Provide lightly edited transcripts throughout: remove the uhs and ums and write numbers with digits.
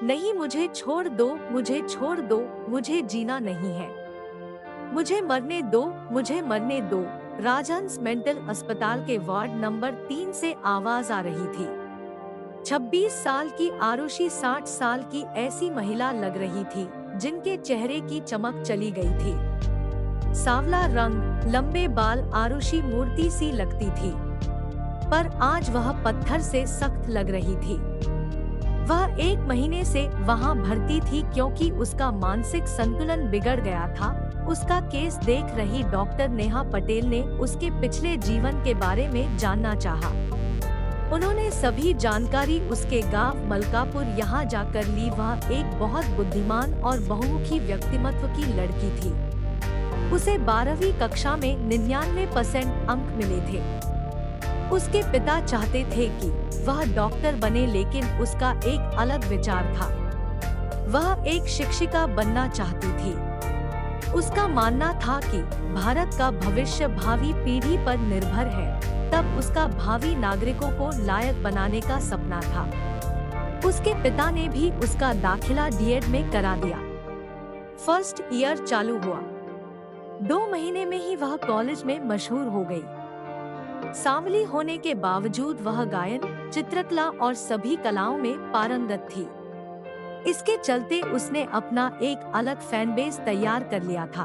नहीं, मुझे छोड़ दो, मुझे छोड़ दो, मुझे जीना नहीं है। मुझे मरने दो, मुझे मरने दो। राजहंस मेंटल अस्पताल के वार्ड नंबर 3 से आवाज आ रही थी। 26 साल की आरुषि 60 साल की ऐसी महिला लग रही थी जिनके चेहरे की चमक चली गई थी। सांवला रंग, लंबे बाल, आरुषि मूर्ति सी लगती थी, पर आज वह पत्थर से सख्त लग रही थी। वह 1 महीने से वहां भर्ती थी क्योंकि उसका मानसिक संतुलन बिगड़ गया था। उसका केस देख रही डॉक्टर नेहा पटेल ने उसके पिछले जीवन के बारे में जानना चाहा। उन्होंने सभी जानकारी उसके गांव मलकापुर यहाँ जाकर ली। वह एक बहुत बुद्धिमान और बहुमुखी व्यक्तिमत्व की लड़की थी। उसे 12वीं कक्षा में 99% अंक मिले थे। उसके पिता चाहते थे कि वह डॉक्टर बने, लेकिन उसका एक अलग विचार था। वह एक शिक्षिका बनना चाहती थी। उसका मानना था कि भारत का भविष्य भावी पीढ़ी पर निर्भर है। तब उसका भावी नागरिकों को लायक बनाने का सपना था। उसके पिता ने भी उसका दाखिला डीएड में करा दिया। फर्स्ट ईयर चालू हुआ। 2 महीने में ही वह कॉलेज में मशहूर हो गई। सांवली होने के बावजूद वह गायन, चित्रकला और सभी कलाओं में पारंगत थी। इसके चलते उसने अपना एक अलग फैन बेस तैयार कर लिया था।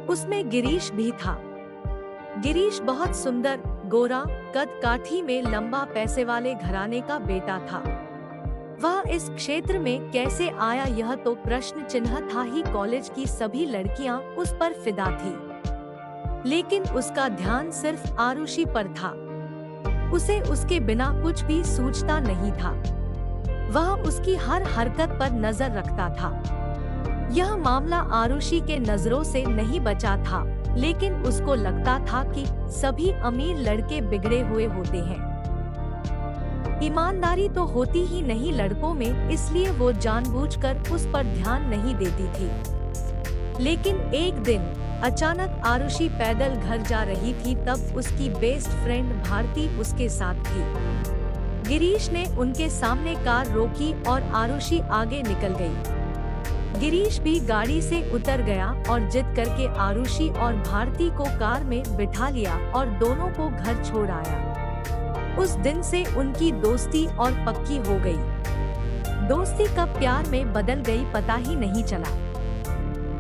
उसमें गिरीश भी था। गिरीश बहुत सुंदर, गोरा, कद काठी में लंबा, पैसे वाले घराने का बेटा था। वह इस क्षेत्र में कैसे आया, यह तो प्रश्न चिन्ह था ही। कॉलेज की सभी लड़कियां उस पर फिदा थी, लेकिन उसका ध्यान सिर्फ आरुषि पर था। उसे उसके बिना कुछ भी सूझता नहीं था। वह उसकी हर हरकत पर नजर रखता था। यह मामला आरुषि के नजरों से नहीं बचा था, लेकिन उसको लगता था कि सभी अमीर लड़के बिगड़े हुए होते हैं। ईमानदारी तो होती ही नहीं लड़कों में, इसलिए वो जानबूझकर उस पर ध्यान नहीं देती थी। लेकिन एक दिन अचानक आरुषि पैदल घर जा रही थी। तब उसकी बेस्ट फ्रेंड भारती उसके साथ थी। गिरीश ने उनके सामने कार रोकी और आरुषि आगे निकल गई। गिरीश भी गाड़ी से उतर गया और जिद करके आरुषि और भारती को कार में बिठा लिया और दोनों को घर छोड़ आया। उस दिन से उनकी दोस्ती और पक्की हो गई। दोस्ती कब प्यार में बदल गई पता ही नहीं चला।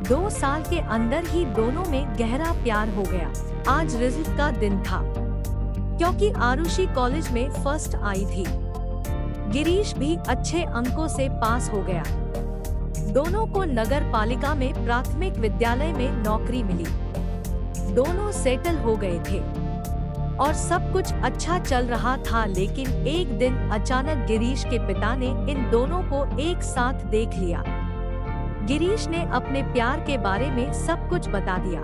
2 साल के अंदर ही दोनों में गहरा प्यार हो गया। आज रिजल्ट का दिन था, क्योंकि आरुषि कॉलेज में फर्स्ट आई थी। गिरीश भी अच्छे अंकों से पास हो गया। दोनों को नगर पालिका में प्राथमिक विद्यालय में नौकरी मिली। दोनों सेटल हो गए थे और सब कुछ अच्छा चल रहा था। लेकिन एक दिन अचानक गिरीश के पिता ने इन दोनों को एक साथ देख लिया। गिरीश ने अपने प्यार के बारे में सब कुछ बता दिया,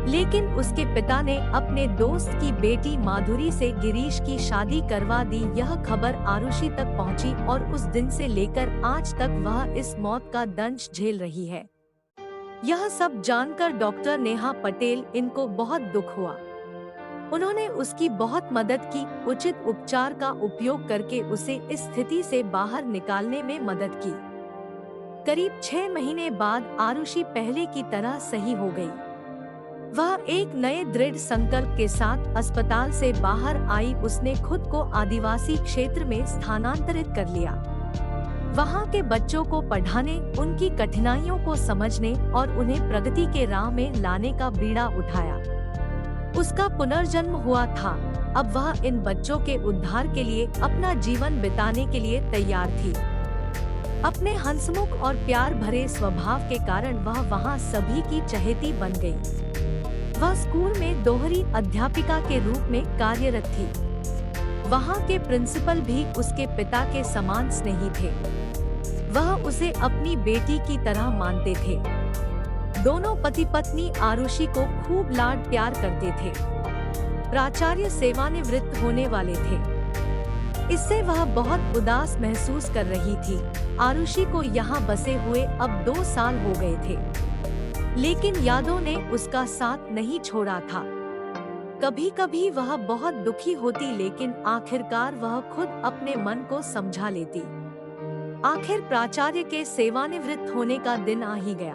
लेकिन उसके पिता ने अपने दोस्त की बेटी माधुरी से गिरीश की शादी करवा दी। यह खबर आरुषि तक पहुंची और उस दिन से लेकर आज तक वह इस मौत का दंश झेल रही है। यह सब जानकर डॉक्टर नेहा पटेल इनको बहुत दुख हुआ। उन्होंने उसकी बहुत मदद की। उचित उपचार का उपयोग करके उसे इस स्थिति से बाहर निकालने में मदद की। करीब 6 महीने बाद आरुषि पहले की तरह सही हो गई। वह एक नए दृढ़ संकल्प के साथ अस्पताल से बाहर आई। उसने खुद को आदिवासी क्षेत्र में स्थानांतरित कर लिया। वहाँ के बच्चों को पढ़ाने, उनकी कठिनाइयों को समझने और उन्हें प्रगति के राह में लाने का बीड़ा उठाया। उसका पुनर्जन्म हुआ था। अब वह इन बच्चों के उद्धार के लिए अपना जीवन बिताने के लिए तैयार थी। अपने हंसमुख और प्यार भरे स्वभाव के कारण वह वहाँ सभी की चहेती बन गई। वह स्कूल में दोहरी अध्यापिका के रूप में कार्यरत थी। वहाँ के प्रिंसिपल भी उसके पिता के समान स्नेही थे। वह उसे अपनी बेटी की तरह मानते थे। दोनों पति पत्नी आरुषि को खूब लाड प्यार करते थे। प्राचार्य सेवानिवृत्त होने वाले थे। इससे वह बहुत उदास महसूस कर रही थी। आरुषि को यहाँ बसे हुए अब 2 साल हो गए थे, लेकिन यादों ने उसका साथ नहीं छोड़ा था। कभी कभी वह बहुत दुखी होती, लेकिन आखिरकार वह खुद अपने मन को समझा लेती। आखिर प्राचार्य के सेवानिवृत्त होने का दिन आ ही गया।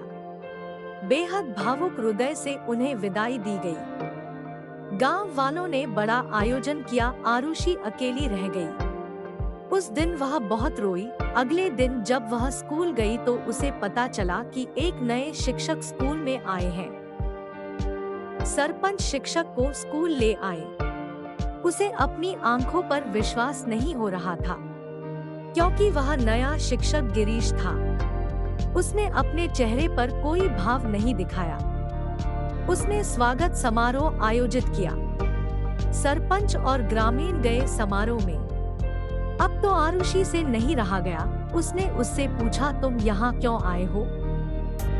बेहद भावुक हृदय से उन्हें विदाई दी गई। गांव वालों ने बड़ा आयोजन किया, आरुषि अकेली रह गई। उस दिन वह बहुत रोई। अगले दिन जब वह स्कूल गई तो उसे पता चला कि एक नए शिक्षक स्कूल में आए हैं। सरपंच शिक्षक को स्कूल ले आए। उसे अपनी आंखों पर विश्वास नहीं हो रहा था, क्योंकि वह नया शिक्षक गिरीश था। उसने अपने चेहरे पर कोई भाव नहीं दिखाया। उसने स्वागत समारोह आयोजित किया। सरपंच और ग्रामीण गए समारोह में। अब तो आरुषि से नहीं रहा गया। उसने उससे पूछा, तुम यहाँ क्यों आए हो?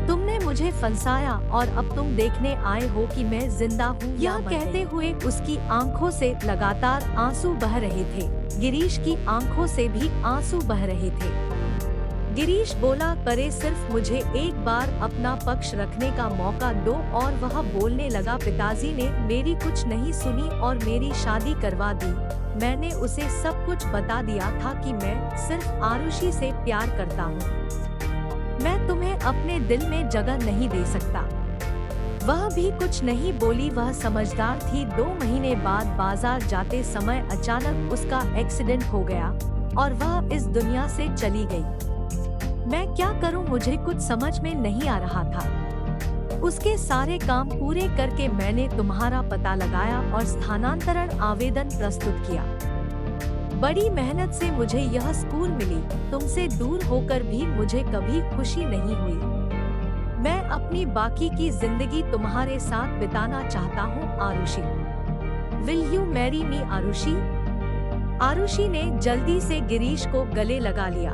तुमने मुझे फंसाया और अब तुम देखने आए हो कि मैं जिंदा हूँ या मर गई? कहते हुए उसकी आंखों से लगातार आंसू बह रहे थे। गिरीश की आंखों से भी आंसू बह रहे थे। गिरीश बोला, करे सिर्फ मुझे एक बार अपना पक्ष रखने का मौका दो। और वह बोलने लगा, पिताजी ने मेरी कुछ नहीं सुनी और मेरी शादी करवा दी। मैंने उसे सब कुछ बता दिया था कि मैं सिर्फ आरुषि से प्यार करता हूँ। मैं तुम्हें अपने दिल में जगह नहीं दे सकता। वह भी कुछ नहीं बोली। वह समझदार थी। 2 महीने बाद बाजार जाते समय अचानक उसका एक्सीडेंट हो गया और वह इस दुनिया से चली गई। मैं क्या करूं, मुझे कुछ समझ में नहीं आ रहा था। उसके सारे काम पूरे करके मैंने तुम्हारा पता लगाया और स्थानांतरण आवेदन प्रस्तुत किया। बड़ी मेहनत से मुझे यह स्कूल मिली। तुमसे दूर होकर भी मुझे कभी खुशी नहीं हुई। मैं अपनी बाकी की जिंदगी तुम्हारे साथ बिताना चाहता हूँ Arushi. Will you marry me Arushi? Arushi ने जल्दी से गिरीश को गले लगा लिया।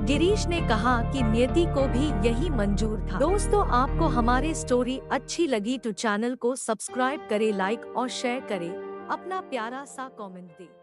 गिरीश ने कहा कि नियति को भी यही मंजूर था। दोस्तों, आपको हमारी स्टोरी अच्छी लगी तो चैनल को सब्सक्राइब करें, लाइक और शेयर करें, अपना प्यारा सा कमेंट दें।